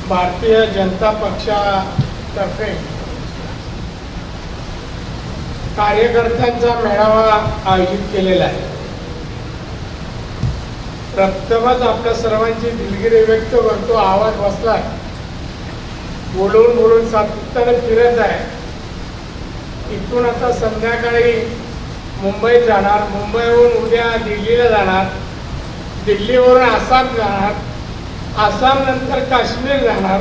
भारतीय जनता पक्षातर्फे कार्यकर्त्यांचा मेळावा आयोजित केलेला आहे। प्रथमच आपल्या सर्वांची दिलगिरी व्यक्त करतो। आवाज बसलाय, बोलून बोलून सातत्याने फिरत आहे। इथून आता संध्याकाळी मुंबईत जाणार, मुंबईहून उद्या दिल्लीला जाणार, दिल्लीवरून आसाम जाणार, आसाम नंतर काश्मीर जाणार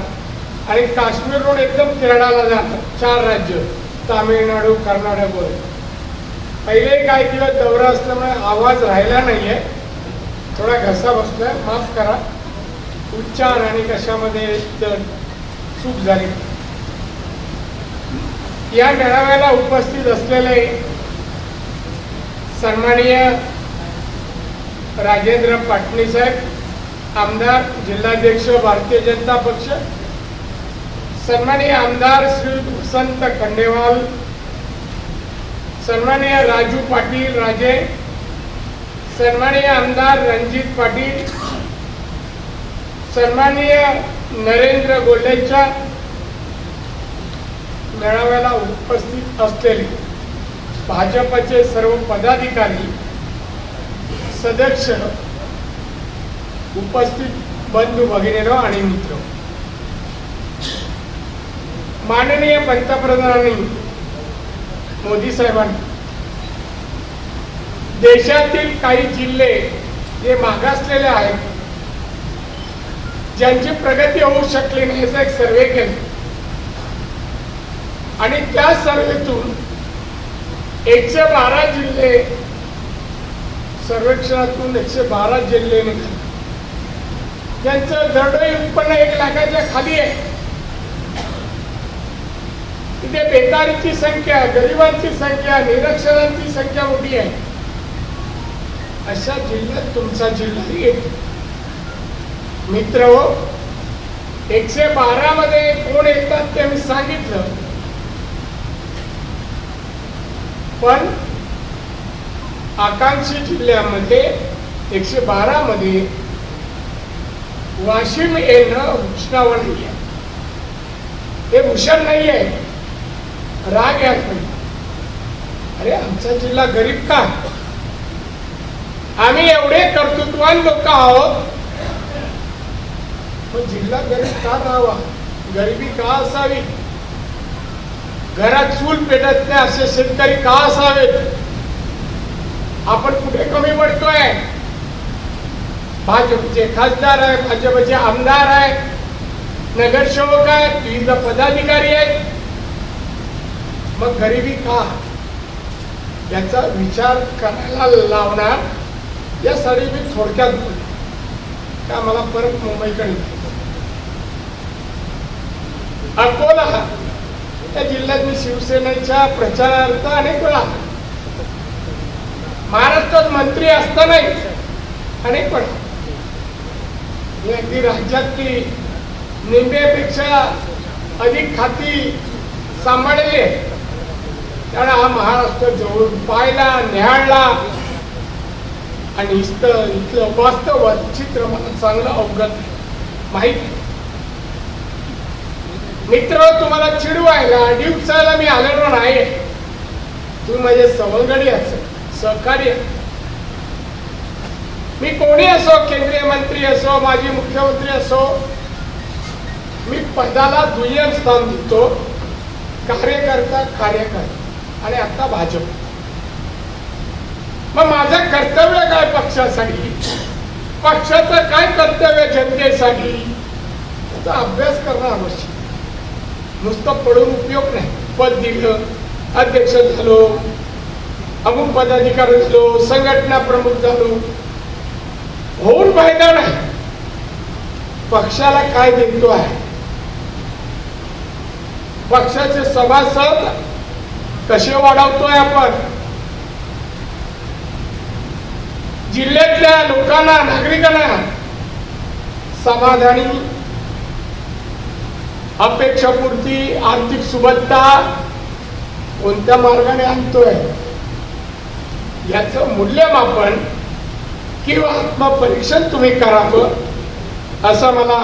आणि काश्मीरवरून एकदम केरळाला जाणार। 4 राज्य, तामिळनाडू, कर्नाटक वगैरे। पहिले काही दिवस दौरा असल्यामुळे आवाज राहिला नाहीये, थोडा घसा बसलाय, माफ करा। उच्चार आणि कशामध्ये चूक झाली। या मेळाव्याला उपस्थित असलेले सन्माननीय राजेंद्र पाटणी साहेब, आमदार, जिल्हाध्यक्ष भारतीय जनता पक्ष, सन्माननीय आमदार श्री वसंत खंडेवाल, सन्माननीय राजू पाटील राजे, सन्माननीय आमदार रणजित पाटील, सन्माननीय नरेंद्र गोल्डेचा, मेळाव्याला उपस्थित असलेले भाजपचे सर्व पदाधिकारी, सदस्य, उपस्थित बंधू भगिनींनो आणि मित्र, माननीय पंतप्रधानांनी मोदी साहेबांनी देशातील काही जिल्हे जे मागासलेले आहेत, ज्यांची प्रगती होऊ शकली नाही, याचा एक सर्वे केला आणि त्या सर्वेतून 112 जिल्हे, सर्वेक्षणातून 112 जिल्हे निघाले ज्यांचं दरडोई उत्पन्न 1 लाखाच्या खाली आहे। तिथे बेकारीची संख्या, गरिबांची संख्या, निरक्षरांची संख्या मोठी आहे। अशा जिल्ह्यात तुमचा जिल्हा येतो। मित्रहो, 112 मध्ये कोण येतात ते मी सांगितलं, पण आकांक्षी जिल्ह्यामध्ये 112 मध्ये वाशिम येणं भूषणावं नाही आहे। हे भूषण नाही आहे, राग यात नाही। अरे आमचा जिल्हा गरीब का? आम्ही एवढे कर्तृत्ववान लोक आहोत, पण जिल्हा गरीब का राहावा? गरिबी का असावी? घरात चूल पेटत नाही असे शेतकरी का असावेत? आपण कुठे कमी पडतोय? भाजपचे खासदार आहे, भाजपचे आमदार आहे, नगरसेवक आहेत, विविध पदाधिकारी आहेत, मग गरिबी का? याचा विचार करायला लावणार, यासाठी मी थोडक्यात बोलतो का मला परत मुंबईकडे अकोला त्या जिल्ह्यात मी शिवसेनेच्या प्रचारार्थ अनेक वेळा, महाराष्ट्रात मंत्री असतानाही अनेक वेळा मी अगदी राज्यातली निम्म्यापेक्षा अधिक खाती सांभाळलेली आहे। त्यामुळे हा महाराष्ट्र जवळून पाहिला, न्याहाळला आणि इथलं वास्तव चित्र मला चांगलं अवगत माहिती। मित्र, तुम्हाला चिडवायला, डिवचायला मी आलेलो नाही। तुम्ही माझे सवंगडी असेल, सहकारी। मी कोणी असो, केंद्रीय मंत्री असो, माजी मुख्यमंत्री असो, मी पदाला दुय्यम स्थान देतो। कार्यकर्ता आणि आता भाजप। मग माझं कर्तव्य काय पक्षासाठी? पक्षाचं काय कर्तव्य जनतेसाठी? त्याचा अभ्यास करणं आवश्यक। नुसतं पडून उपयोग नाही। पद दिलं, अध्यक्ष झालो, अमुक पदाधिकारी झालो, संघटना प्रमुख झालो, होऊन फायदा नाही। पक्षाला काय देतो आहे? पक्षाचे सभासद कसे वाढवतोय आपण? जिल्ह्यातल्या लोकांना, नागरिकांना समाधानी, अपेक्षापूर्ती, आर्थिक सुबत्ता कोणत्या मार्गाने आणतोय याचं मूल्यमापन किंवा आत्मपरीक्षण तुम्ही करावं असं मला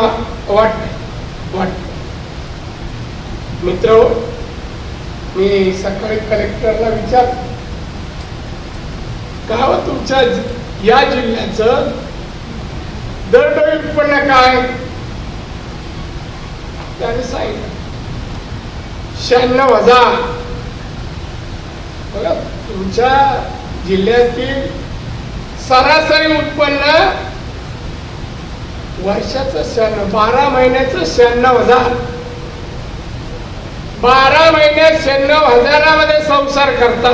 वाटतं। वाटतं. मित्र, मी सकाळी कलेक्टरला विचार का हो तुमच्या या जिल्ह्याचं दरडोई उत्पन्न काय, त्याने सांगितलं 96,000. बघा, तुमच्या जिल्ह्यातील सरासरी उत्पन्न वर्षाचं 12 महिन्याचं 96,000. 12 महिन्यात 96,000 संसार करता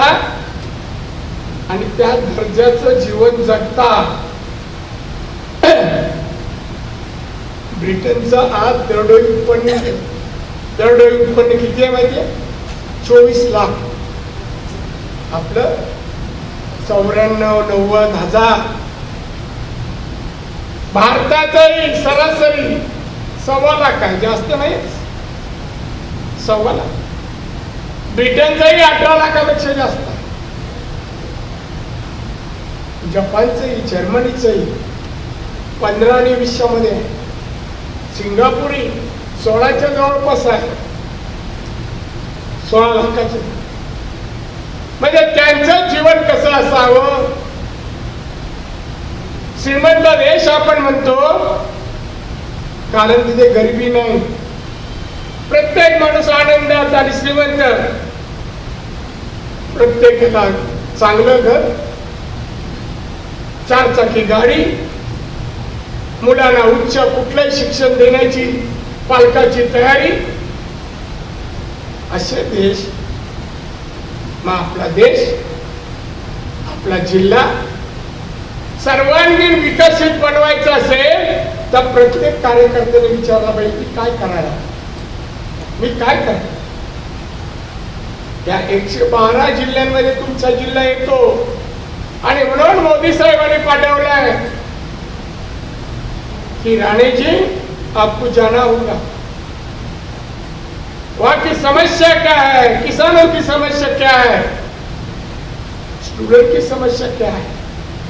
आणि त्या दर्जाचं जीवन जगता. ब्रिटनचं आज दरडोई उत्पन्न किती आहे माहितीये? 24 लाख. आपलं 94-90,000. भारताचंही सरासरी 1.25 लाख आहे, जास्त नाही, 1.25 लाख. ब्रिटनचंही 18 लाखापेक्षा जास्त आहे. जपानचंही, जर्मनीचंही 15 आणि 20 मध्ये आहे. सिंगापूरही 16च्या जवळपास आहे, 16 लाखाचे. म्हणजे त्यांचं जीवन कसं असावं? श्रीमंत देश आपण म्हणतो कारण तिथे गरिबी नाही. प्रत्येक माणूस आनंदात आणि श्रीमंत. प्रत्येकाला चांगलं घर, 4 चाकी गाडी, मुलांना उच्च कुठलंही शिक्षण देण्याची पालकाची तयारी. असे देश, मग आपला देश, आपला जिल्हा सर्वांगीण विकसित बनवायचा असेल तर प्रत्येक कार्यकर्त्याने विचारला पाहिजे की काय करायला, मी काय करतो. या 112 जिल्ह्यांमध्ये तुमचा जिल्हा येतो आणि म्हणून मोदी साहेबांनी पाठवलंय कि राणे जी आपको जाना होगा. वहां की समस्या क्या है, किसानों की समस्या क्या है, स्टूडेंट की समस्या क्या है,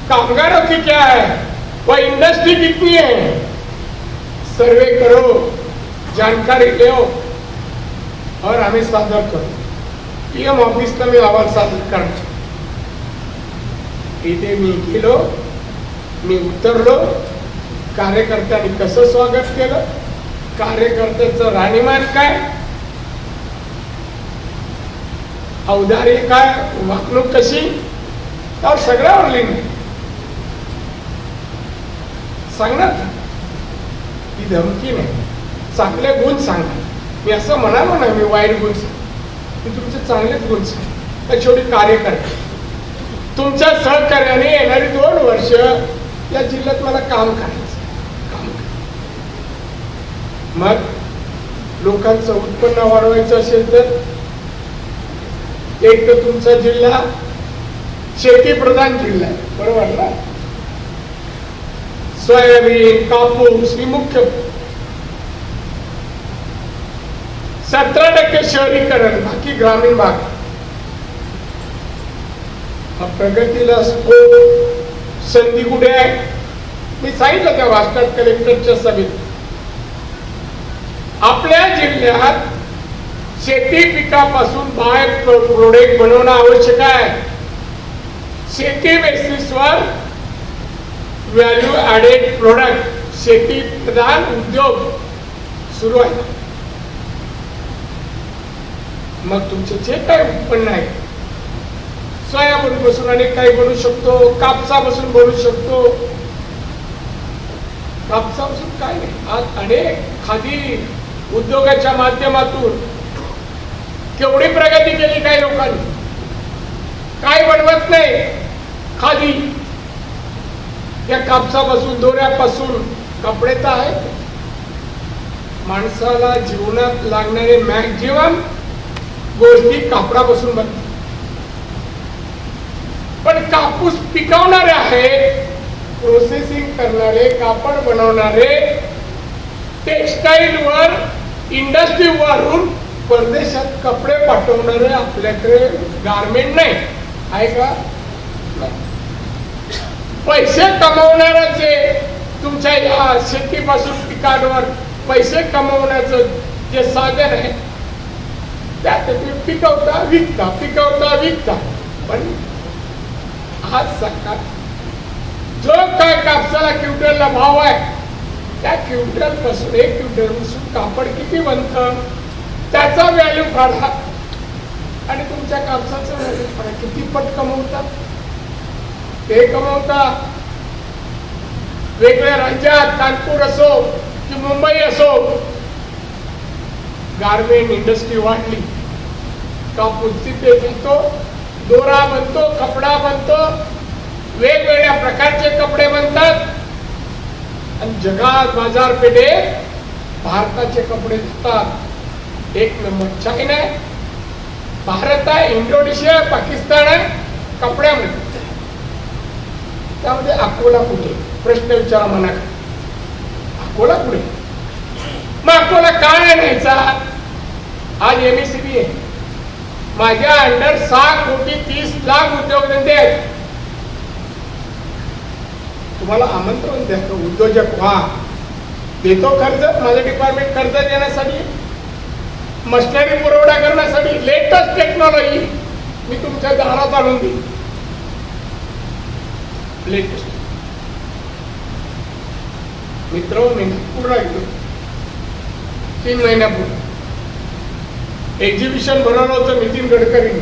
कामगारों की क्या है, वह इंडस्ट्री कितनी है, सर्वे करो, जानकारी लो और हमें सादर करो. पीएम ऑफिसला मी अहवाल सादर करणार. इथे मी गेलो, मी उतरलो, कार्यकर्त्यांनी कसं स्वागत केलं, कार्यकर्त्याचं राहणीमान काय, औदार्य काय, वागणूक कशी, त्यावर सगळ्यावर लिहिण सांगणार. ही धमकी नाही, चांगले गुण सांगा. मी असं म्हणालो नाही मी वाईट गुण सांग, मी तुमचे चांगलेच गुण सांग. शेवटी कार्यकर्ते तुमच्या सहकार्याने येणारी 2 वर्ष या जिल्ह्यात मला काम करायचं. मग लोकांचं उत्पन्न वाढवायचं असेल तर एक तर तुमचा जिल्हा शेती प्रधान जिल्हा आहे, बरोबर ना. सोयाबीन, कापूस ही मुख्य. 17% शहरीकरण, बाकी ग्रामीण भाग. प्रगतीला स्कोप, संधी कुठे आहे? मी सांगितलं त्या भाषणात कलेक्टरच्या सभेत. आपल्या जिल्ह्यात शेती पिकापासून बाय प्रोडक्ट बनवणं आवश्यक आहे. शेती बेसिसवर व्हॅल्यू ॲडेड प्रोडक्ट, शेती प्रधान उद्योग सुरू आहे. मग तुमचे जे काही उत्पन्न आहे, सोयाबीन पासून अनेक काही बनवू शकतो, कापसापासून बनवू शकतो. कापसापासून काय नाही, आज अनेक खादी उद्योगाच्या माध्यमातून केवढी प्रगती केली काही लोकांनी. काय बनवत नाही, खादी या कापसापासून, दोऱ्यापासून कपडे तर आहेत. माणसाला जीवनात लागणारे मॅक्झिमम गोष्टी कापडापासून बनतात. पण कापूस पिकवणारे आहेत, प्रोसेसिंग करणारे, कापड बनवणारे, टेक्सटाईल वर, इंडस्ट्री वरून परदेशात कपडे पाठवणारे आपल्याकडे गारमेंट नाही आहे का? पैसे कमवणाऱ्याचे तुमच्या या शेतीपासून पिकांवर पैसे कमवण्याचं जे साधन आहे त्यात तुम्ही पिकवता विकता. पण आज सकाळ जो काय कापसाला क्विंटलला भाव आहे त्या क्विंटल पासून 1 क्विंटल पासून कापड किती बनतं त्याचा व्हॅल्यू काढा आणि तुमच्या कापसाचं व्हॅल्यू काढा. किती पट कमवतात ते कमवता. वेगळ्या राज्यात कानपूर असो की मुंबई असो गारमेंट इंडस्ट्री वाढली, कापूस तिथे येतो, दोरा बनतो, कपडा बनतो, वेगवेगळ्या प्रकारचे कपडे बनतात आणि जगात बाजारपेठेत भारताचे कपडे जातात. 1 नंबर चायना आहे, भारत आहे, इंडोनेशिया, पाकिस्तान आहे कपड्यामध्ये. त्यामध्ये अकोला कुठे प्रश्न विचारा म्हणा. अकोला कुठे? मग अकोला का नाही न्यायचा? आज MSCB आहे, माझ्या अंडर 6,30,00,000 उद्योगधंदे आहेत. तुम्हाला आमंत्रण द्या, उद्योजक व्हा. देतो कर्ज, माझं डिपार्टमेंट कर्ज देण्यासाठी, मशिनरी पुरवठा करण्यासाठी, लेटेस्ट टेक्नॉलॉजी मी तुमच्या दारात आणून देईन. लेटेस्ट मित्र मी नागपूरला गेलो 3 महिन्यापूर्वी. एक्झिबिशन भरवलं होतं नितीन गडकरींनी,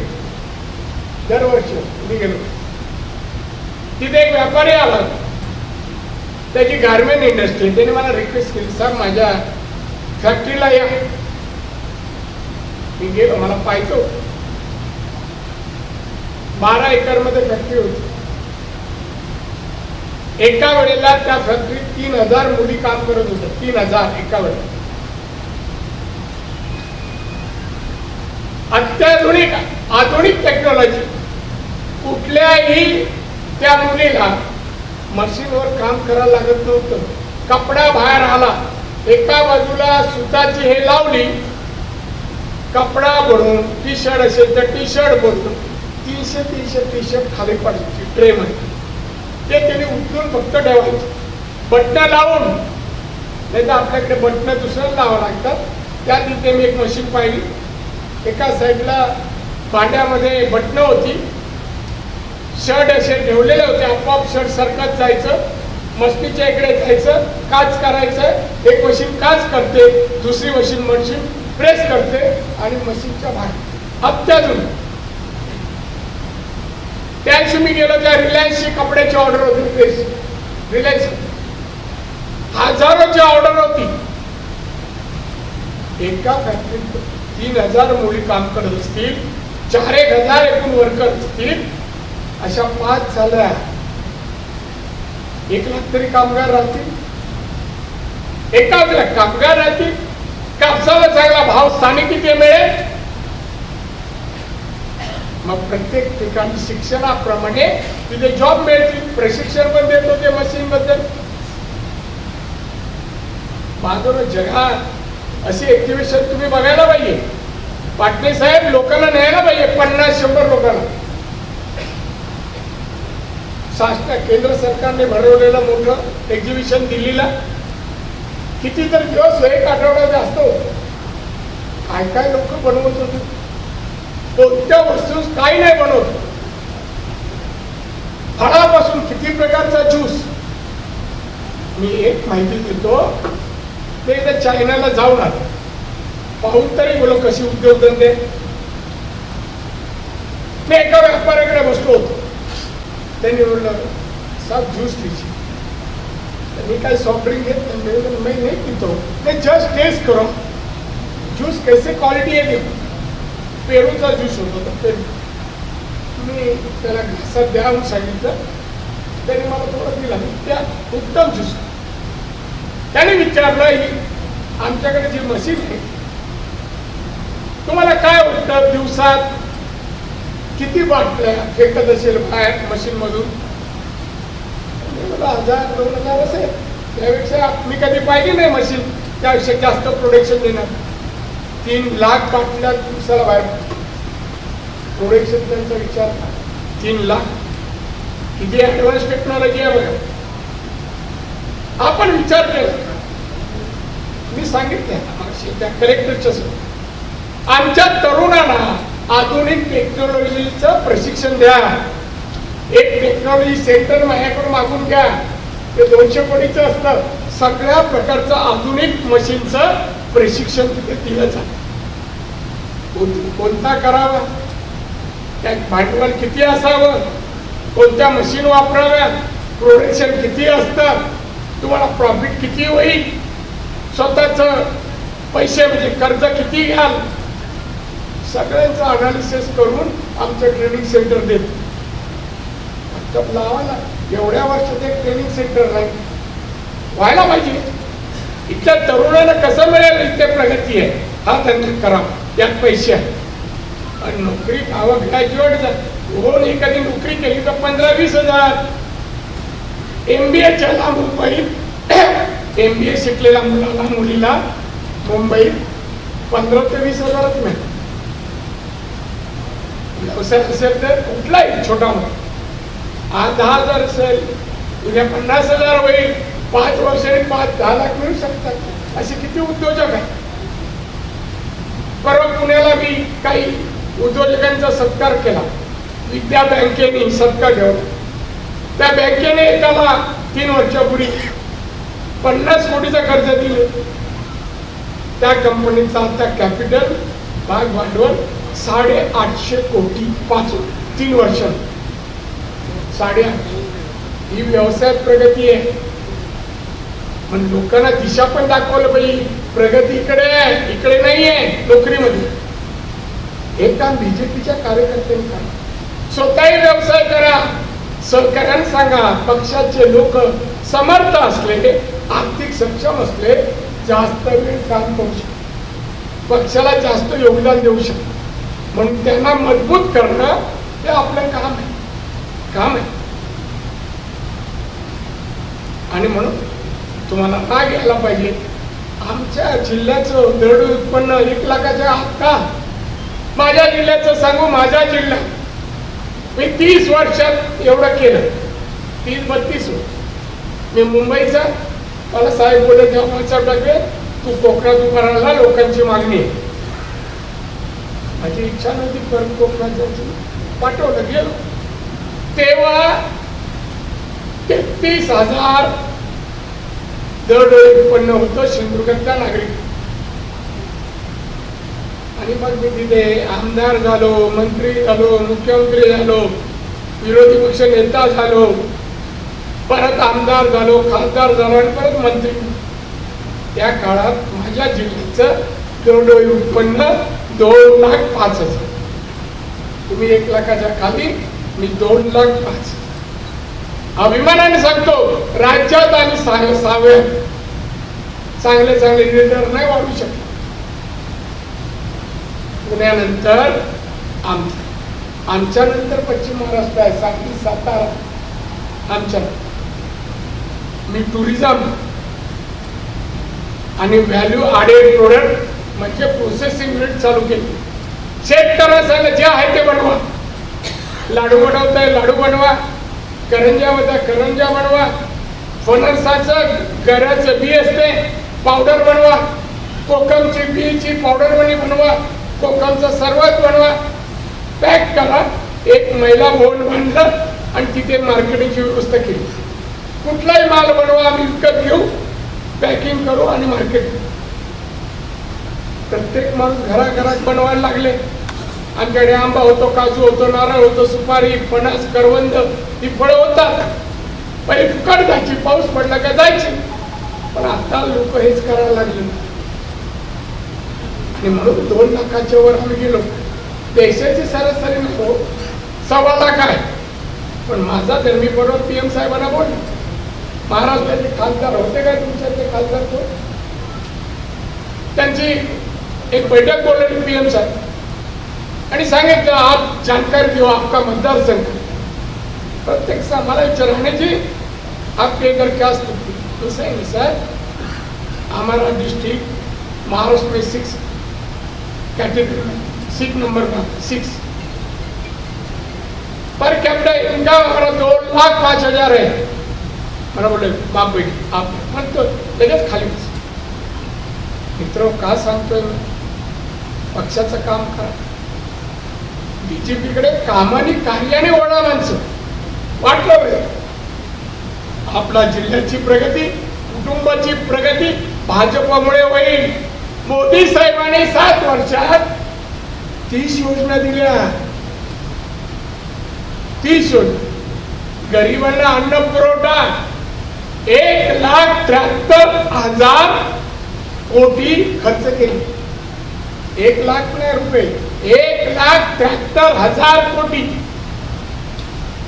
दरवर्षी मी गेलो. तिथे एक व्यापारी आला, त्याची गारमेंट इंडस्ट्री. त्याने मला रिक्वेस्ट केली, सर माझ्या फॅक्टरीला या. मी गेलो, मला पाहिजे होतं. 12 एकरमध्ये फॅक्टरी होती. एका वेळेला त्या फॅक्टरीत 3,000 मुली काम करत होत्या. 3,000 एका वेळेला. अत्याधुनिक आधुनिक टेक्नॉलॉजी. कुठल्याही त्या मुलीला मशीनवर काम करायला लागत नव्हतं. कपडा बाहेर आला, एका बाजूला सुताची हे लावली, कपडा बनवून टी शर्ट असेल तर टी शर्ट बनवून 300 टी शर्ट खाली पडायची ट्रे मध्ये. ते त्याने उचलून फक्त ठेवायचे, बटणं लावून. नाही तर आपल्याकडे बटणं दुसऱ्याला लावावं लागतात. त्या तिथे मी एक मशीन पाहिली, एका साईडला भांड्यामध्ये बटणं होती, शर्ट असे ठेवलेले होते, आपोआप शर्ट सरकत जायचं, मशीनच्या इकडे जायचं, काच करायचं. एक मशीन काच करते, दुसरी मशीन प्रेस करते आणि मशीनच्या बाहेर. अत्याधुनिक. त्या दिवशी मी गेलो, त्या रिलायन्सची कपड्याची ऑर्डर होती. रिलायन्स हजारोची ऑर्डर होती. एका फॅक्टरीत 3,000 मुली काम करत असतील, 4,000 एकूण वर्कर असतील. अशा 5 झाल्या, 1,00,000 तरी कामगार राहतील. एकाच कामगार राहतील. कापसाला चांगला भाव स्थानिक किती मिळेल. मग प्रत्येक ठिकाणी शिक्षणाप्रमाणे तिथे जॉब मिळतील. प्रशिक्षण पण देतो ते मशीन बद्दल. बाजूला जगात अशी एक्झिबिशन तुम्ही बघायला पाहिजे. पाटणे साहेब लोकांना न्यायला पाहिजे, 50-100 लोकांना. केंद्र सरकारने भरवलेलं मोठं एक्झिबिशन दिल्लीला कितीतरी दिवस, 1 आठवडा जास्त होतो. काय काय लोक बनवत होते, कोणत्या वस्तू काही नाही बनवत. फळापासून किती प्रकारचा ज्यूस. मी एक माहिती देतो, ते एकदा चायनाला जाऊन आले, पाहून तरी बोलो कशी उद्योगधंदे. मी एका व्यापाऱ्याकडे बसलो होतो. त्यांनी बोललं साहब ज्यूस लीजिए. मी काय सॉफ्ट ड्रिंक घेत मैं नहीं पीता हूँ, मैं जस्ट टेस्ट करो ज्यूस कैसे क्वालिटी आहे. पेरूचा ज्यूस होता, पेरू. मी त्याला घासात द्या म्हणून सांगितलं. त्याने मला थोडं दिला, त्या उत्तम ज्यूस. त्याने विचारलं, ही आमच्याकडे जी मशीन आहे तुम्हाला काय वाटतं दिवसात किती बाटल्या फेकत असेल बाहेर मशीन मधून. 1,000-2,000 असेल. त्यापेक्षा मी कधी पाहिली नाही मशीन त्यापेक्षा जास्त प्रोडक्शन देणार. 3,00,000 बाटल्या दिवसाला बाहेर. प्रोडक्शन त्यांचा विचार 3,00,000 किती ऍडव्हान्स टेक्नॉलॉजी आहे बघा. आपण विचार केला मी सांगितलं मग त्या कलेक्टरच्या आमच्या तरुणांना आधुनिक टेक्नॉलॉजीचं प्रशिक्षण द्या. एक टेक्नॉलॉजी सेंटर माझ्याकडून मागून घ्या. ते 200 कोटीचं असतं. सगळ्या प्रकारचं आधुनिक मशीनचं प्रशिक्षण तिथे दिलं जातं. कोणता करावा, त्यात भांडवल किती असावं, कोणत्या मशीन वापराव्या, प्रोडक्शन किती असतं, तुम्हाला प्रॉफिट किती होईल, स्वतःच पैसे म्हणजे कर्ज किती घ्याल, सगळ्यांचं अनालिसिस करून आमचं ट्रेनिंग सेंटर देतो. लावा ना, एवढ्या वर्षात एक ट्रेनिंग सेंटर नाही व्हायला पाहिजे. इथल्या तरुणांना कसं मिळेल इथे प्रगती आहे, हा धंदा करा, यात पैसे आहे. आणि नोकरी गावं ग्रॅज्युएट होऊन एखादी नोकरी केली तर 15-20 हजार. MBA मुंबईत MBA शिकलेल्या मुलाला मुलीला मुंबईत 15 ते 20 हजारच मिळतात. व्यवसाय असेल तर कुठलाही छोटा मोठा, आज 10,000 असेल, उद्या 50,000 होईल, 5 वर्षांनी 5-10 लाख मिळू शकतात. असे किती उद्योजक आहेत. परवा पुण्याला मी काही उद्योजकांचा सत्कार केला. विद्या बँकेने सत्कार ठेवला. त्या बँकेने एकाला 3 वर्षापूर्वी 50 कोटीचं कर्ज दिलं. त्या कंपनीचा आता कॅपिटल भाग भांडवल 850 कोटी 3 वर्षात 850. ही व्यवसायात प्रगती आहे. पण लोकांना दिशा पण दाखवलं पाहिजे, प्रगती इकडे आहे, इकडे नाही आहे नोकरीमध्ये. हे काम बीजेपीच्या कार्यकर्त्यांनी करा. स्वतःही व्यवसाय करा. सहकार्याने सांगा, पक्षाचे लोक समर्थ असले, आर्थिक सक्षम असले, जास्त वेळ काम करू शकतात, पक्षाला जास्त योगदान देऊ शकतात. म्हणून त्यांना मजबूत करणं हे आपलं काम आहे. आणि म्हणून तुम्हाला राग यायला पाहिजे. आमच्या जिल्ह्याचं दरडोई उत्पन्न 1 लाखाच्या आत का? माझ्या जिल्ह्याचं सांगू, माझ्या जिल्ह्यात मी 30 वर्षात एवढं केलं. 30-32 मी मुंबईचा, मला साहेब बोलले तेव्हा टाके तू कोकणात उभा राहिला, लोकांची मागणी आहे. माझी इच्छा नव्हती परत कोकणात जायची, पाठवलं गेलो. तेव्हा 33,000 दरडोई उत्पन्न होतं सिंधुदुर्गातल्या नागरिक. आणि मग मी तिथे आमदार झालो, मंत्री झालो, मुख्यमंत्री झालो, विरोधी पक्ष नेता झालो, परत आमदार झालो, खासदार झालो आणि परत मंत्री. त्या काळात माझ्या जिल्ह्याचं दरडोई उत्पन्न 2,05,000. तुम्ही 1 लाखाच्या खाली, मी 2,05,000. अभिमानाने सांगतो, राज्यात आणि 6व्या चांगले लीडर नाही वाढू शकत. पुण्यानंतर आमच्या नंतर पश्चिम महाराष्ट्र आहे, सांगली, सातारा. आमच्या मी टुरिझम आणि व्हॅल्यू ॲडेड प्रोडक्ट म्हणजे प्रोसेसिंग युनिट चालू केली. शेतकऱ्यांना सांगा जे आहे ते बनवा. लाडू बनवताय लाडू बनवा, करंजा होता करंजा बनवा, फणसाचं गऱ्याचं बी असते पावडर बनवा, कोकमची बीची पावडर बनवा, कोकमचं सरबत बनवा, पॅक करा. एक महिला बोर्ड बांधलं आणि तिथे मार्केटिंगची व्यवस्था केली. कुठलाही माल बनवा, आम्ही विकत घेऊ, पॅकिंग करू आणि मार्केट. प्रत्येक माणूस घराघरात बनवायला लागले. आमच्याकडे आंबा होतो, काजू होतो, नारळ होतो, सुपारी, फणस, करवंद ही फळं होतात. पहिले फुकट जायची, पाऊस पडला का जायची. पण आता लोक हेच करायला लागले आणि म्हणून 2 लाखाच्या वर आम्ही गेलो. देशाची सरासरी नको 1.25 लाख आहे. पण माझा धर्मी बरोबर PM साहेबांना बोललो, महाराष्ट्राचे खासदार होते काय तुमच्यातले खासदार तो, त्यांची एक बैठक बोलवली PM साहेब आणि सांगितलं आप जानकारी देऊ आपका मतदारसंघ. प्रत्येक आम्हाला विचारण्याची आपके इधर क्या स्थिति. तो सही सर, हमारा डिस्ट्रिक्ट महाराष्ट्र में 6 कैटेगरी में 6 नंबर का 6 पर कैपिटल इनका हमारा 2,05,000 है. मला बोले बाप बेटी आप मग तो लगेच खाली बस. मित्र का सांगतोय मी? पक्षाचं काम करा. बीजेपीकडे कामाने कार्याने वळा माणसं वाटलं पाहिजे. आपला जिल्ह्याची प्रगती, कुटुंबाची प्रगती भाजपमुळे होईल. मोदी साहेबांनी 7 वर्षात 30 योजना दिल्या. 30 योजना. गरिबांना अन्न पुरवठा 1,73,000 कोटी खर्च केले. 1 लाख नाही रुपये, 1,73,000 कोटी.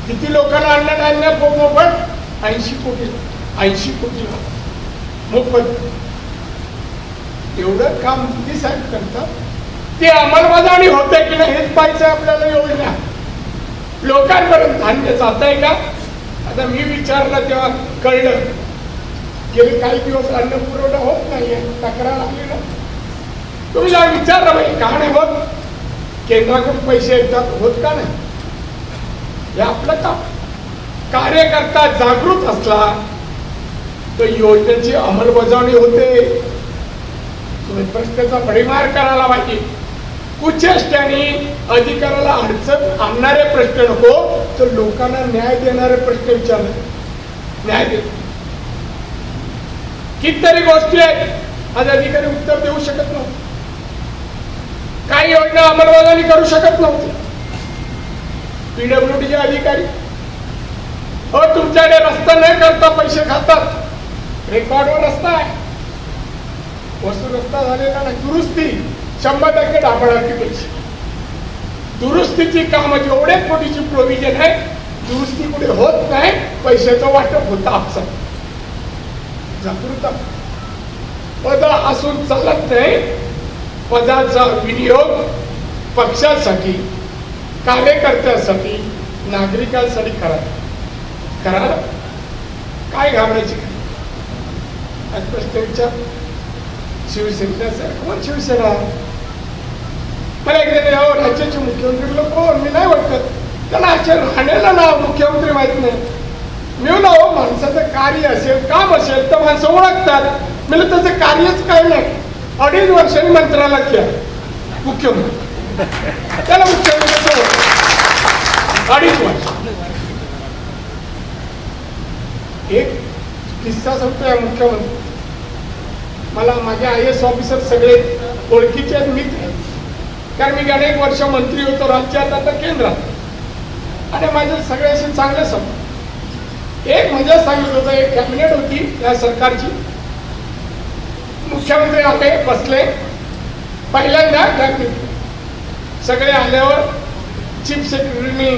किती लोकांना अन्नधान्य मोफत? 80 कोटी. 80 कोटी मोफत. एवढं काम मोदी साहेब करतात. ते अंमलबजावणी होते की नाही हेच पाहिजे आपल्याला. योजना लोकांपर्यंत धान्य जात आहे का? आता मी विचारलं तेव्हा कळलं. गेले काही दिवस अन्न पुरवठा होत नाहीये, तक्रार आली ना. तुम्ही जर विचारलं बाई का नाही होत, केंद्राकडून पैसे येतात, होत का नाही? हे आपलं काम. कार्यकर्ता जागृत असला तर योजनेची अंमलबजावणी होते. तुम्ही प्रश्नाचा भडीमार करायला पाहिजे. कुचेष्टाने अधिकाराला अडचण आणणारे प्रश्न नको, तर लोकांना न्याय देणारे प्रश्न विचारले. न्याय दे. कितीतरी गोष्टी आहेत आज अधिकारी उत्तर देऊ शकत नव्हते. काही योजना अंमलबजावणी करू शकत नव्हते. पीडब्ल्यूडीचे अधिकारी हो तुमच्याकडे रस्ता न करता पैसे खातात. रेकॉर्डवर रस्ता आहे, वस्तू रस्ता झालेला नाही. दुरुस्ती 100% ढाबळाची पैसे. दुरुस्तीची कामं जेवढे कोटीची प्रोव्हिजन आहे, दुरुस्ती कुठे होत नाही. पैशाचं वाटप होतं आपसात. जागृता. पद असून चालत नाही. पदाचा विनियोग पक्षासाठी, कार्यकर्त्यासाठी, नागरिकांसाठी करा. करा. काय घाबरायची? आज प्रश्न विचार. शिवसेनेचा कोण शिवसेना? मला एकदा राज्याचे मुख्यमंत्री लोक कोण? मी नाही ओळखत. त्यांना राहण्याला नाव मुख्यमंत्री माहित नाही. मी ना हो माणसाचं कार्य असेल, काम असेल तर माणसं ओळखतात. मला त्याचं कार्यच काय नाही. 2.5 वर्षांनी मंत्र्याला केलं मुख्यमंत्री. त्याला मुख्यमंत्री 2.5 वर्ष. एक किस्सा सांगतोय मुख्यमंत्री. मला माझे IAS ऑफिसर सगळे ओळखीचे मित्र, कारण मी अनेक वर्ष मंत्री होतो राज्यात, आता केंद्रात, आणि माझे सगळ्याशी चांगले संबंध. एक मजा सांगितलं होतं. एक कॅबिनेट होती या सरकारची. मुख्यमंत्री आले, बसले. पहिल्यांदा कॅबिनेट सगळे आल्यावर चीफ सेक्रेटरीनी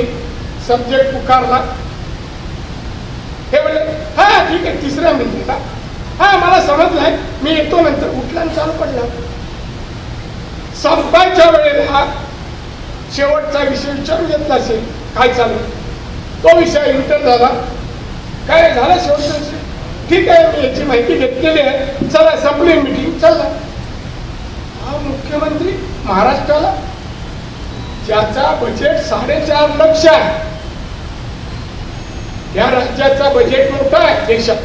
सब्जेक्ट पुकारला. हे म्हणले हा ठीक आहे, 3ऱ्या मिनिटाला हा मला समजलंय, मी येतो नंतर. उठला आणि चालू पडला. संपायच्या वेळेला शेवटचा विषय विचारू घेतला असेल काय चालू. तो विषय इंटर झाला. काय झाला शेवटचा विषय? ठीक आहे, मी याची माहिती घेतलेली आहे, चला संपली मीटिंग. चला. हा मुख्यमंत्री महाराष्ट्राला, ज्याचा बजेट 4.5 लाख आहे. या राज्याचा बजेट मोठा आहे देशात.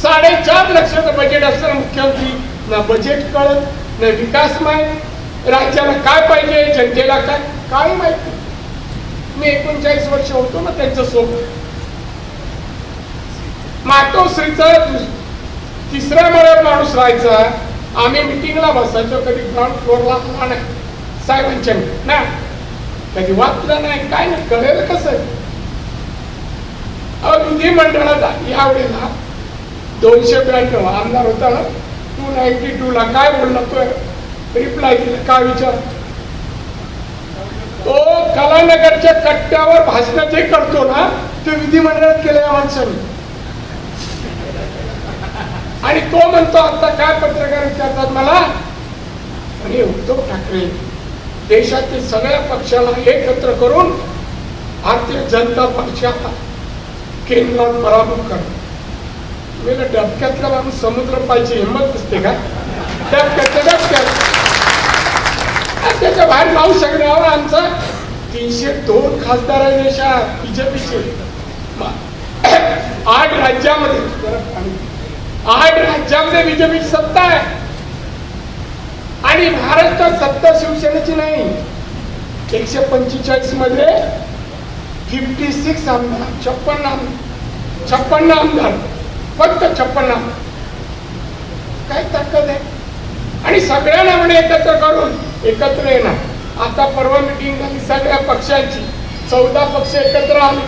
4.5 लाखाचं बजेट असताना मुख्यमंत्री ना बजेट कळत, ना विकास माहित, राज्याला काय पाहिजे, जनतेला काय काय माहिती. मी 39 वर्ष होतो ना त्यांच्या सोबत. मातोश्रीचा 3ऱ्या मळ्यावर माणूस राहायचा. आम्ही मिटिंगला बसायचो. कधी ग्राउंड फ्लोअरला आला नाही साहेबांच्या ना, कधी वाचलं नाही, काय नाही. कळेल कसं? विधिमंडळात यावेळेला 292 आमदार होता ना, 292 ला काय बोलला तो? रिप्लाय दिला. काय विचार? तो कलानगरच्या कट्ट्यावर भाषण जे करतो ना, ते विधिमंडळात केलं या माणसाने. आणि तो म्हणतो आता काय पत्रकार विचारतात मला, आणि उद्धव ठाकरे देशातील सगळ्या पक्षाला एकत्र करून भारतीय जनता पक्षाला केंद्रात पराभूत करतो. मला डबक्यातला माणूस समुद्र पाहिजे हिंमत असते का? डबक्यात त्याच्या बाहेर जाऊ शकण्यावर आमचा 302 खासदार आहे देशात बीजेपीचे. 8 राज्यामध्ये बीजेपीची सत्ता आहे. आणि महाराष्ट्रात सत्ता शिवसेनेची नाही. 145 मध्ये 56 आमदार, 56 आमदार, फक्त 56. काय ताकद आहे. आणि सगळ्यांना म्हणे एकत्र करून एकत्र येणार. आता परवा मिटिंग झाली सगळ्या पक्षांची, 14 पक्ष एकत्र आले.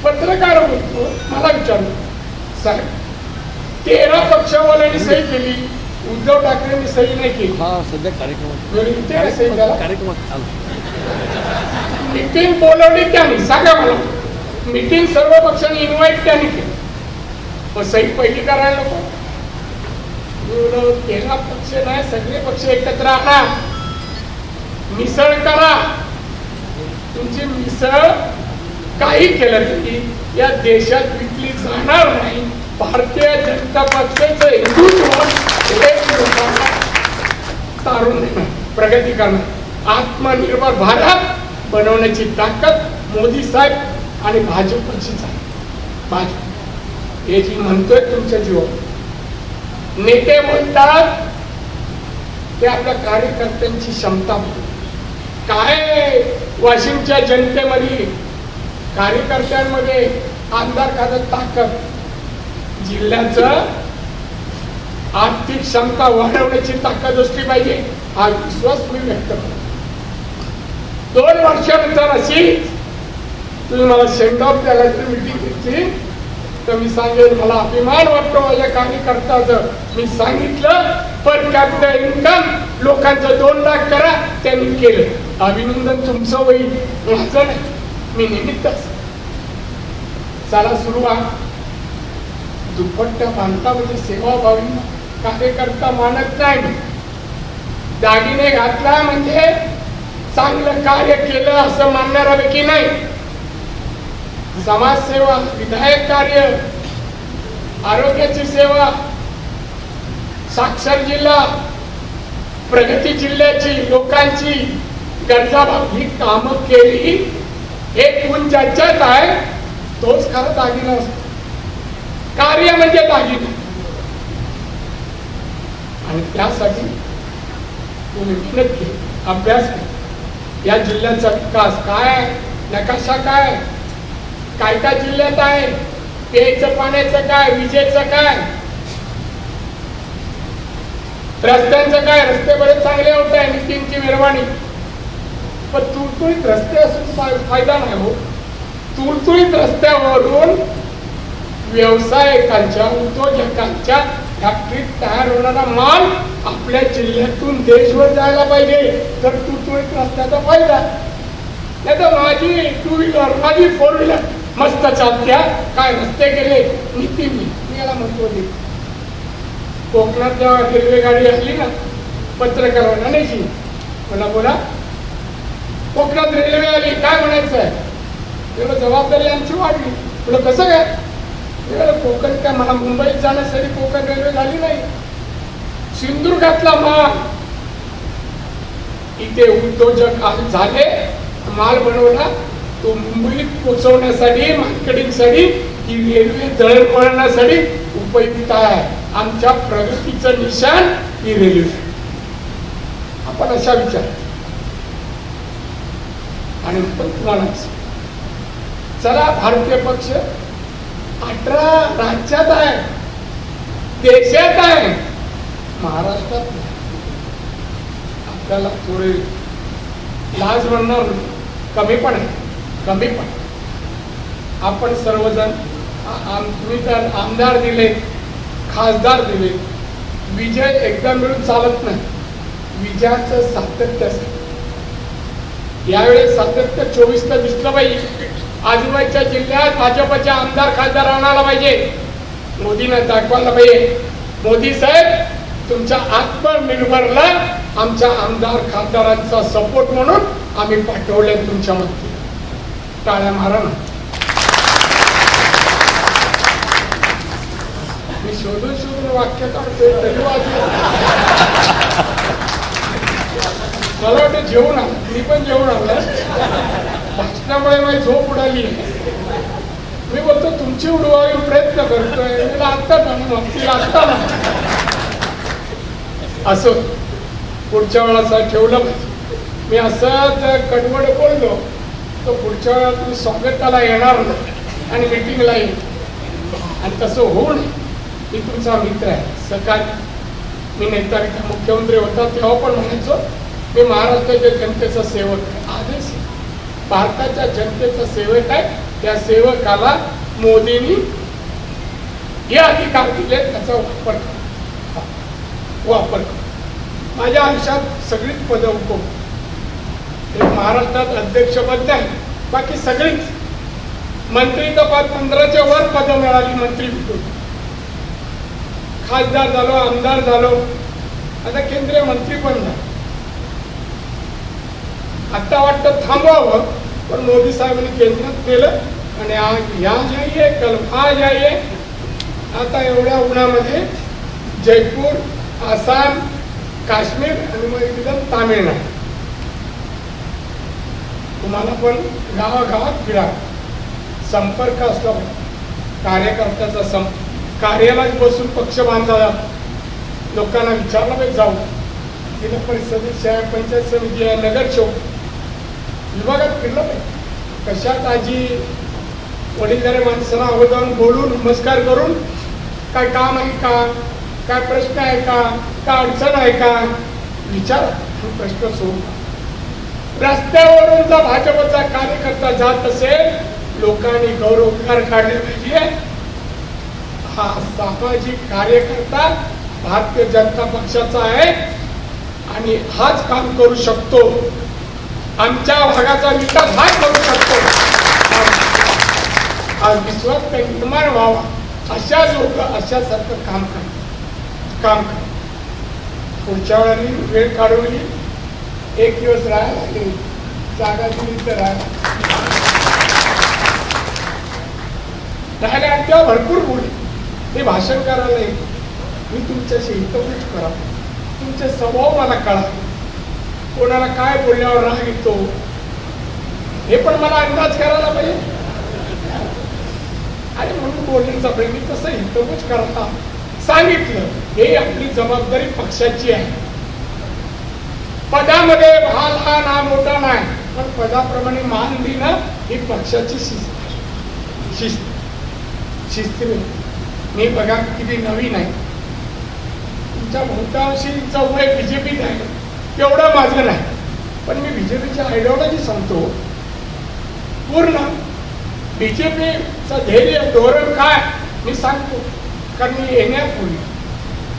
पत्रकार बोलतो, मला विचारलं साहेब 13 पक्षवाल्यांनी सही केली, उद्धव ठाकरेंनी सही नाही केली. सध्या कार्यक्रमात मीटिंग बोलवली त्यांनी, सांगा मला. मीटिंग सर्व पक्षांनी इन्व्हाइट त्यांनी केली, मग सही पहिली करायला नको. 13 पक्ष नाही, सगळे पक्ष एकत्र आणा, मिसळ करा. तुमची मिसळ काही केलं तरी या देशात विकली जाणार नाही. भारतीय जनता पक्षाचं हिंदुत्व तारून देणार, प्रगती करणार, आत्मनिर्भर भारत बनवण्याची ताकद मोदी साहेब आणि भाजपचीच आहे. भाजप हे जी म्हणतोय तुमच्या जीवावर. नेते बोलतात ते आपल्या कार्यकर्त्यांची क्षमता. काय वाशिमच्या जनतेमध्ये कार्यकर्त्यांमध्ये आमदार खात्यात ताकद, जिल्ह्याचं आर्थिक क्षमता वाढवण्याची ताकद असली पाहिजे, हा विश्वास मी व्यक्त करतो. 2 वर्षानंतर अशी तुम्ही मला सेंड ऑफ द्यायला जर मिटिंग घेतली तर मी सांगेन मला अभिमान वाटतो माझ्या कार्यकर्त्याचं. मी सांगितलं पर कॅपिटल इन्कम लोकांचं 2 लाख करा, त्यांनी केलं. अभिनंदन तुमचं होईल, माझं नाही, मी निमित्तच. चला सुरुवात. दुपट्टा बांधता म्हणजे सेवाभावी कार्यकर्ता मानत नाही. दागिने घातला म्हणजे चांगलं कार्य केलं असं मानणाऱ्यापैकी नाही. समाजसेवा, विधायक कार्य, आरोग्याची सेवा, साक्षर जिल्हा, प्रगती जिल्ह्याची, लोकांची गरजा ही कामं केली. हे गुण ज्याच्यात आहे तोच खरा दागिना असतो. कार्य म्हणजे दागिना. आणि त्यासाठी तुम्ही मेहनत केली, अभ्यास केला. या जिल्ह्याचा विकास काय, नकाशा काय, काय काय जिल्ह्यात आहे, प्यायचं पाण्याचं काय, विजेचं काय, रस्त्यांचं काय. रस्ते बरेच चांगले होत आहे, नितीनची मेहरबानी. पण तुळतुळीत रस्ते असून फायदा नाही हो. तुळतुळीत रस्त्यावरून व्यावसायिकांच्या, उद्योजकांच्या फॅक्टरीत तयार होणारा माल आपल्या जिल्ह्यातून देशभर जायला पाहिजे, तर तुळतुळीत रस्त्याचा फायदा. नाही तर माझी 2 व्हीलर, माझी 4 व्हीलर मस्त चालत्या, काय रस्ते गेले नितीन मी याला महत्व देतो. कोकणात जेव्हा रेल्वे गाडी आली ना, पत्रकारांना नाही मला बोला कोकणात रेल्वे आली काय म्हणायचं आहे, तेव्हा जबाबदारी आमची वाढली. तुला कसं काय, कोकण काय, मला मुंबईत जाण्यासाठी कोकण रेल्वे झाली नाही. सिंधुदुर्गातला माल इथे उद्योजक झाले, माल बनवला, तो मुंबईत पोहोचवण्यासाठी, मार्केटिंगसाठी ही रेल्वे दळणवळणासाठी उपयुक्त आहे. आमच्या प्रगतीचं निशाण ही रेल्वे. आपण अशा विचार आणि पण तुम्हाला चला, भारतीय पक्ष 18 राज्यात आहे, देशात आहे, महाराष्ट्रात नाही. आपल्याला थोडे लाज म्हणणार कमीपण आहे, कमीपण. आपण सर्वजण तुम्ही तर आमदार दिले, खासदार दिले, विजय एकदा मिळून चालत नाही, विजयाचं सातत्य असतं. यावेळेस सातत्य 24ला दिसलं पाहिजे. आजूबाजूच्या जिल्ह्यात भाजपचे आमदार खासदार आणायला पाहिजे, मोदींना दाखवायला पाहिजे. मोदी साहेब तुमच्या आत्मनिर्भरला आमच्या आमदार खासदारांचा सपोर्ट म्हणून आम्ही पाठवले तुमच्या मध्ये. टाळ्या मारा ना. मी शोधून वाक्य काढतोय तरी मला वाटतं जेवण आलं, मी पण जेवण आलं. भाषणामुळे माझी झोप उडाली. मी बोलतो तुमची उडवावी प्रयत्न करतोय, मला आत्ता ना तिला आत्ता ना असं. पुढच्या वेळेला ठेवलं पाहिजे. मी असं जर कडवड बोललो तर पुढच्या वेळेला तुम्ही स्वागताला येणार नाही आणि मिटिंगला येईल. आणि तसं होऊ नये. मी तुमचा मित्र आहे, सहकारी. मी नेता मुख्यमंत्री होता तेव्हा पण म्हणायचो मी महाराष्ट्राच्या जनतेचा सेवक आहे. आजच भारताच्या जनतेचा सेवक आहे. त्या सेवकाला मोदींनी हे अधिकार दिले, त्याचा वापर कर. माझ्या आयुष्यात सगळीच पदं हुकूम. एक महाराष्ट्रात अध्यक्षपद नाही, बाकी सगळीच. मंत्री तर 15च्या वर पदं मिळाली मंत्री भेटून. खासदार झालो, आमदार झालो, आता केंद्रीय मंत्री पण झालो. आता वाटतं थांबवावं, पण मोदी साहेबांनी केंद्रात केलं आणि आज या जाईये कल वहां जाईये. आता एवढ्या उन्हामध्ये जयपूर, आसाम, काश्मीर आणि मग एकदम तामिळनाडू. तुम्हाला पण गावागावात फिरा, संपर्क असला पाहिजे. कार्यकर्त्याचा कार्यालयात बसून पक्ष बांधावा. लोकांना विचारलं पाहिजे. जाऊ जिल्हा परिषदेची आहे, पंचायत समिती आहे, नगरसेवक विभागात फिरलं पाहिजे. कशात आजी वडीलधाऱ्या माणसाला हवं जाऊन बोलून नमस्कार करून काय काम आहे का, काय प्रश्न आहे का, काय अडचण आहे का विचार, प्रश्न सोडून. रस्त्यावरून जर भाजपचा कार्यकर्ता जात असेल लोकांनी गौरवकार काढले पाहिजे. हा सामाजिक कार्यकर्ता भारतीय जनता पक्षाचा आहे आणि हाच काम करू शकतो. आमच्या भागाचा विकास हा करू शकतो. आज विश्वास निर्माण व्हावा अशा लोक अशासारखं काम कर. पुढच्या वेळेला वेळ काढून एक दिवस राहायला लागेल, जागा दिली तर राहायला तेव्हा भरपूर बोलले. ते भाषण करायला येईल. मी तुमच्याशी हितगुज करा, तुमचे स्वभाव मला कळा, कोणाला काय बोलल्यावर राग येतो हे पण मला अंदाज करायला पाहिजे. आणि म्हणून बोलण्याचा प्रेम मी तसं हितगुज करता सांगितलं. हे आपली जबाबदारी पक्षाची आहे. पदामध्ये हा लहान हा मोठा नाही, पण पदाप्रमाणे मान देणं ही पक्षाची शिस्त. मी बघा किती नवीन आहे. तुमच्या बहुतांशीचा वय बीजेपीत आहे, तेवढं माझं नाही, पण मी बीजेपीची आयडिओलॉजी सांगतो पूर्ण. बीजेपीचं ध्येय धोरण काय मी सांगतो. कारण मी येण्यापूर्वी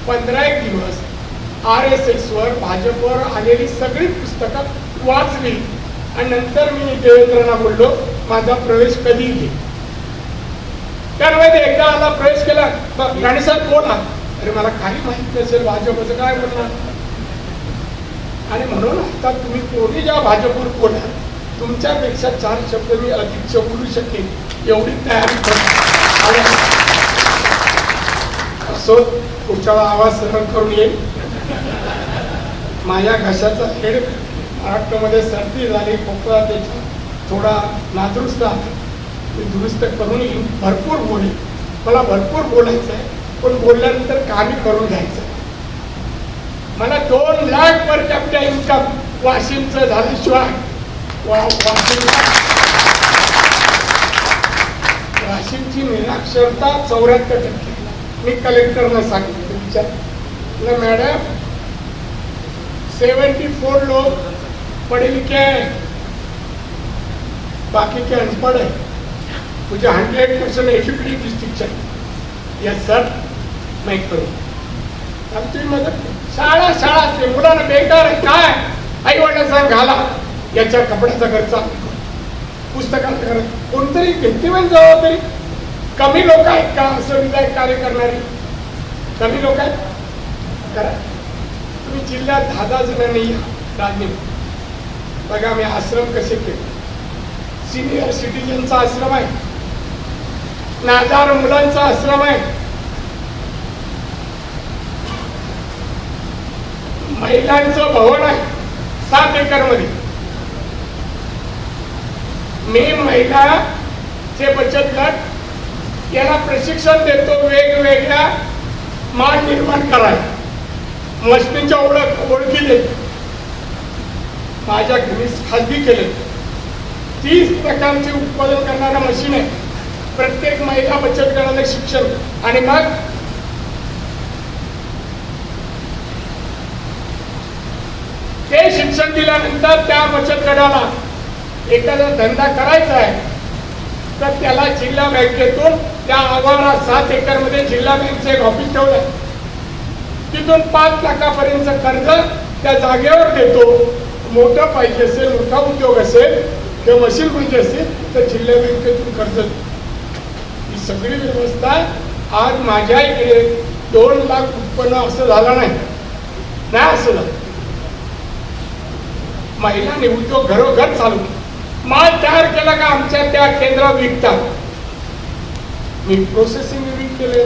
15 दिवस RSS वर भाजपवर आलेली सगळी पुस्तकं वाचली आणि नंतर मी देवेंद्रांना बोललो माझा प्रवेश कधी घे. कारण एकदा आला प्रवेश केला गणेशात बोला, अरे मला काही माहित नसेल भाजपचं काय बोलणार. आणि म्हणून आता तुम्ही कोणी ज्या भाजपवर बोला, तुमच्यापेक्षा 4 शब्द मी अधिक बोलू शकेन एवढी तयारी करून असो. पुढच्या आवाज सहन करून येईल. माझ्या घशाचा हेड महाराष्ट्रामध्ये सर्दी झाली, खोकला त्याचा थोडा नादुरुस्त आहे, मी दुरुस्त करून येईन. भरपूर बोलेन, मला भरपूर बोलायचं आहे, पण बोलल्यानंतर कामी करून घ्यायचं. मला 2 लाख पर कॅपिटा इन्कम वाशिमचं झाल्याशिवाय वाशिमची निरक्षरता 74%. मी कलेक्टरला सांगितलं विचार मॅडम 74 लोग पढ़े लिखे हैं, बाकी के अनपढ़ है. मुझे 100% एजुकेटेड डिस्ट्रिक्ट चाहिए. यस सर मैं करूँ. अब तुम्ही मदत शाळा असते, मुलांना बेकार आहे काय आई वडिलांना घाला, याच्या कपड्याचा खर्च, पुस्तकाचा खर्च, कोणतरी घेतली जबाबदारी. कमी लोक आहेत का असं विधायक कार्य करणारे? कमी लोक आहेत करा. तुम्ही जिल्ह्यात 10 जणांनी राजनीती बघा. मी आश्रम कसे केले. सिनियर सिटीजनचा आश्रम आहे, नादार मुलांचा आश्रम आहे, महिलांचं भवन आहे 7 एकरमध्ये. मी महिलाचे बचत गट याला प्रशिक्षण देतो वेगवेगळ्या मान निर्माण करायला. मशिनीच्या ओळखी दिली, माझ्या घरी खाजगी केले. 30 प्रकारचे उत्पादन करणाऱ्या मशीन आहे. प्रत्येक महिला बचत गटाला शिक्षण. आणि मग ते शिक्षण दिल्यानंतर त्या बचत गटाला एखादा धंदा करायचा आहे तर त्याला जिल्हा बँकेतून त्या आवारात 7 एकरमध्ये जिल्हा बँकेचं एक ऑफिस ठेवलं. तिथून 5 लाखापर्यंत कर्ज त्या जागेवर देतो. मोठं पाहिजे असेल, मोठा उद्योग असेल किंवा मशीन पाहिजे असेल तर जिल्हा बँकेतून कर्ज. ही सगळी व्यवस्था आज माझ्या इकडे 2 लाख उत्पन्न असं झालं नाही असं झालं. महिलांनी उद्योग घरोघर चालू माल तयार केला का आमच्या त्या केंद्रात विकतात. मी प्रोसेसिंग युनिट केले,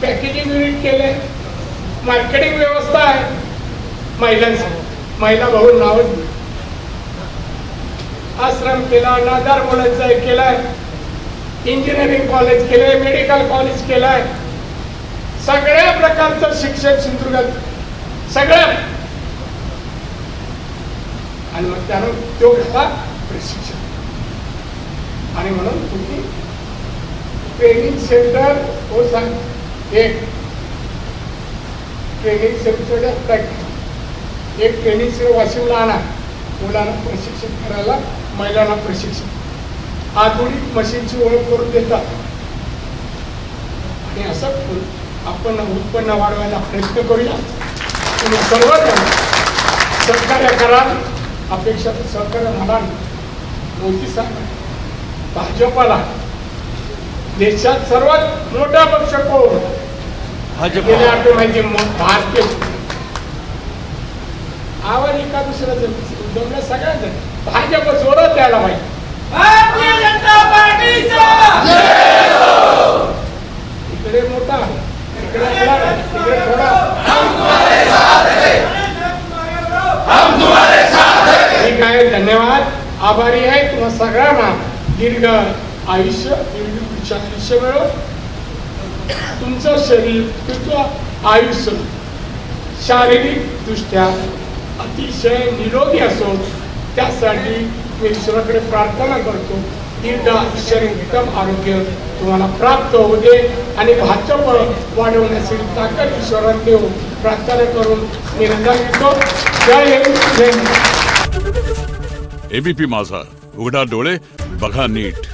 पॅकेजिंग युनिट केले, मार्केटिंग व्यवस्था आहे महिलांसाठी. महिला भाऊ नाव आश्रम केला, नादार मुलांचा केलाय, इंजिनिअरिंग कॉलेज केले, मेडिकल कॉलेज केलाय, सगळ्या प्रकारचं शिक्षण सिंधुदुर्गात सगळ्या. आणि मग त्यानं तो घेतला प्रशिक्षण. आणि म्हणून तुम्ही ट्रेनिंग सेंटर हो सांग, एक ट्रेनिंग सेंटर एक ट्रेनिंग सेंटर वाशिमला आणा. मुलांना प्रशिक्षण करायला, महिलांना प्रशिक्षण, आधुनिक मशीनची ओळख करून देतात. आणि असं आपण उत्पन्न वाढवायला प्रयत्न करूया. तुम्ही सर्वजण सहकार्य कराल. अपेक्षा सहकार्य मला मोदी साहेब, भाजपला देशात सर्वात मोठा पक्ष कोण? गेल्या आठवड्यात माहिती भारतीय. आवाज एका दुसऱ्याचा उद्यमला सगळ्यांचा भाजप जोरात द्यायला पाहिजे. भारतीय जनता पार्टीचा इकडे मोठा, इकडे थोडा. ठीक आहे, धन्यवाद, आभारी आहे. तुम्हा सगळ्यांना दीर्घ आयुष्य, दीर्घ आयुष्य मिळो. तुमचं शरीर, तुमचं आयुष्य शारीरिक दृष्ट्या अतिशय निरोगी असो त्यासाठी मी ईश्वराकडे प्रार्थना करतो. दीर्घ आयुष्य, उत्तम आरोग्य तुम्हाला प्राप्त होऊ दे. आणि भाजप वाढवण्यासाठी ताकद ईश्वराने देऊ प्रार्थना करून मी रजा घेतो. जय हिंद, जय हिंद. एबीपी माझा, उघडा डोळे बघा नीट.